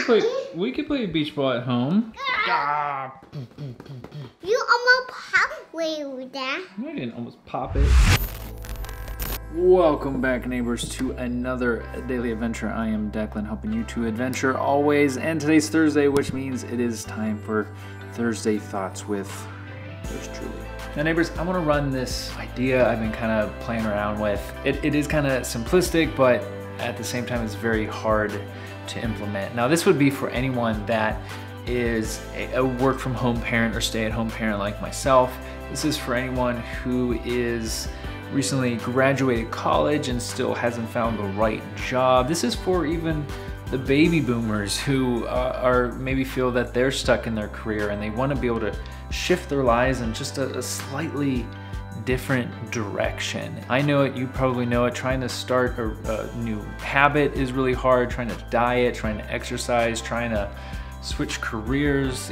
We could play beach ball at home. You almost popped with that. I didn't almost pop it. Welcome back, neighbors, to another daily adventure. I am Declan, helping you to adventure always. And today's Thursday, which means it is time for Thursday Thoughts with yours truly. Now, neighbors, I want to run this idea I've been kind of playing around with. It is kind of simplistic, but at the same time, it's very hard to implement. Now, this would be for anyone that is a work from home parent or stay at home parent like myself. This is for anyone who is recently graduated college and still hasn't found the right job. This is for even the baby boomers who are maybe feel that they're stuck in their career and they want to be able to shift their lives in just a slightly different direction. I know it, you probably know it, trying to start a new habit is really hard, trying to diet, trying to exercise, trying to switch careers.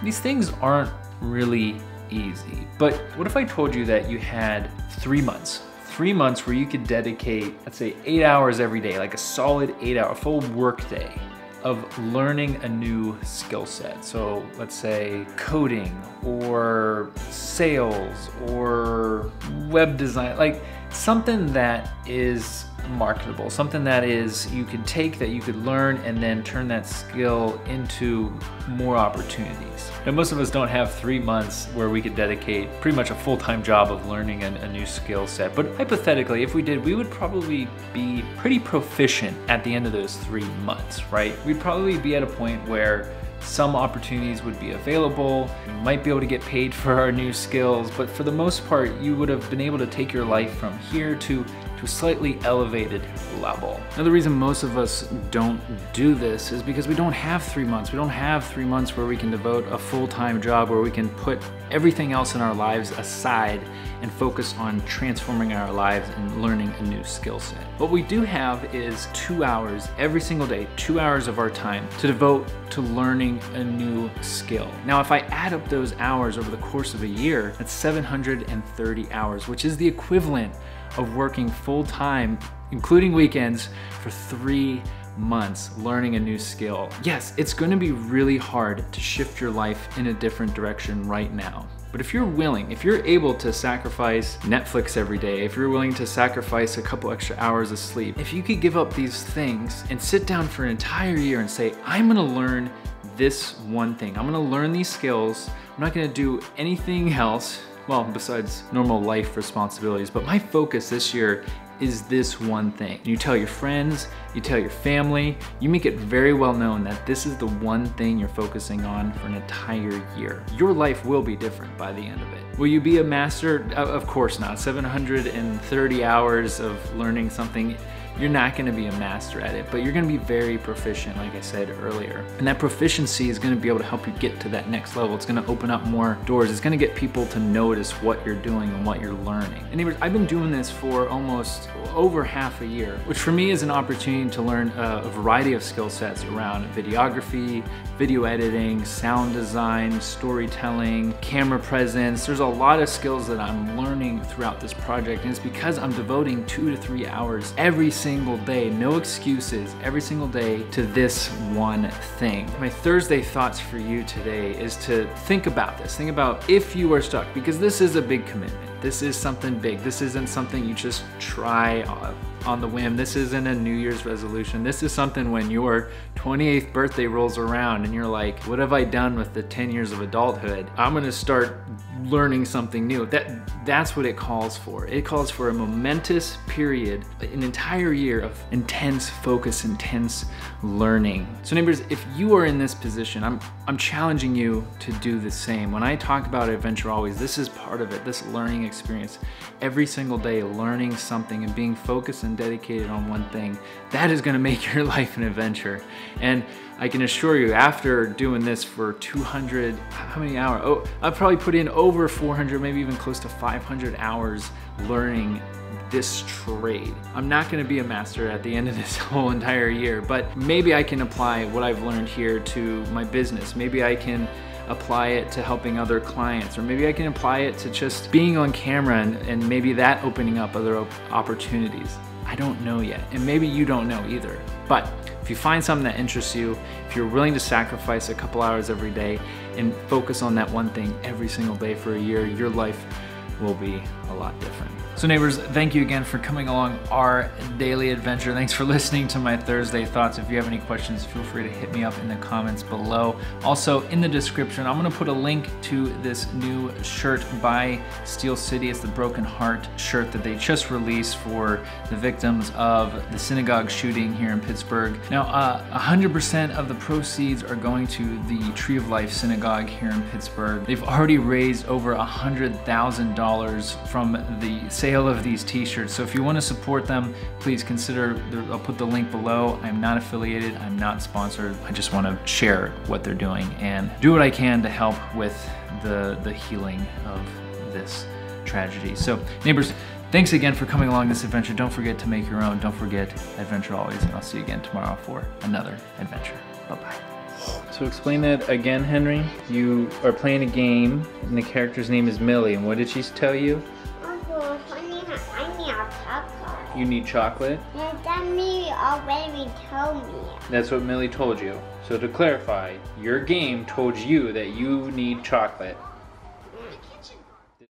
These things aren't really easy. But what if I told you that you had 3 months? 3 months where you could dedicate, let's say 8 hours every day, like a solid 8 hour, full work day of learning a new skill set. So let's say coding or sales or web design, like something that is marketable, something that is you could take, that you could learn, and then turn that skill into more opportunities. Now, most of us don't have 3 months where we could dedicate pretty much a full-time job of learning a new skill set. But hypothetically, if we did, we would probably be pretty proficient at the end of those 3 months, right? We'd probably be at a point where some opportunities would be available. We might be able to get paid for our new skills, but for the most part, you would have been able to take your life from here to a slightly elevated level. Now, the reason most of us don't do this is because we don't have 3 months. We don't have 3 months where we can devote a full-time job, where we can put everything else in our lives aside and focus on transforming our lives and learning a new skill set. What we do have is 2 hours every single day, 2 hours of our time to devote to learning a new skill. Now, if I add up those hours over the course of a year, that's 730 hours, which is the equivalent of working full-time, including weekends, for 3 months learning a new skill. Yes, it's going to be really hard to shift your life in a different direction right now. But if you're willing, if you're able to sacrifice Netflix every day, if you're willing to sacrifice a couple extra hours of sleep, if you could give up these things and sit down for an entire year and say, I'm gonna learn this one thing. I'm gonna learn these skills. I'm not gonna do anything else, well, besides normal life responsibilities, but my focus this year is this one thing. You tell your friends, you tell your family, you make it very well known that this is the one thing you're focusing on for an entire year. Your life will be different by the end of it. Will you be a master? Of course not. 730 hours of learning something, you're not gonna be a master at it, but you're gonna be very proficient, like I said earlier. And that proficiency is gonna be able to help you get to that next level. It's gonna open up more doors. It's gonna get people to notice what you're doing and what you're learning. And neighbors, I've been doing this for almost over half a year, which for me is an opportunity to learn a variety of skill sets around videography, video editing, sound design, storytelling, camera presence. There's a lot of skills that I'm learning throughout this project, and it's because I'm devoting 2 to 3 hours every single day, no excuses, every single day to this one thing. My Thursday thoughts for you today is to think about this. Think about if you are stuck, because this is a big commitment. This is something big. This isn't something you just try on the whim. This isn't a New Year's resolution. This is something when your 28th birthday rolls around and you're like, what have I done with the 10 years of adulthood? I'm gonna start learning something new. That's what it calls for. It calls for a momentous period, an entire year of intense focus, intense learning. So neighbors, if you are in this position, I'm challenging you to do the same. When I talk about Adventure Always, this is part of it, this learning experience. Every single day learning something and being focused and dedicated on one thing, that is gonna make your life an adventure. And I can assure you, after doing this for 200, how many hours? Oh, I've probably put in over 400, maybe even close to 500 hours learning this trade. I'm not gonna be a master at the end of this whole entire year, but maybe I can apply what I've learned here to my business. Maybe I can apply it to helping other clients, or maybe I can apply it to just being on camera and maybe that opening up other opportunities. I don't know yet, and maybe you don't know either. But if you find something that interests you, if you're willing to sacrifice a couple hours every day and focus on that one thing every single day for a year, your life will be a lot different. So neighbors, thank you again for coming along our daily adventure. Thanks for listening to my Thursday thoughts. If you have any questions, feel free to hit me up in the comments below. Also in the description, I'm gonna put a link to this new shirt by Steel City. It's the Broken Heart shirt that they just released for the victims of the synagogue shooting here in Pittsburgh. Now, 100% of the proceeds are going to the Tree of Life Synagogue here in Pittsburgh. They've already raised over $100,000 from the sale of these t-shirts. So if you want to support them, please consider, I'll put the link below. I'm not affiliated, I'm not sponsored. I just want to share what they're doing and do what I can to help with the healing of this tragedy. So neighbors, thanks again for coming along this adventure. Don't forget to make your own. Don't forget, adventure always. And I'll see you again tomorrow for another adventure. Bye-bye. So explain that again, Henry. You are playing a game and the character's name is Millie. And what did she tell you? I need a chocolate. You need chocolate? And that Millie already told me. That's what Millie told you. So to clarify, your game told you that you need chocolate.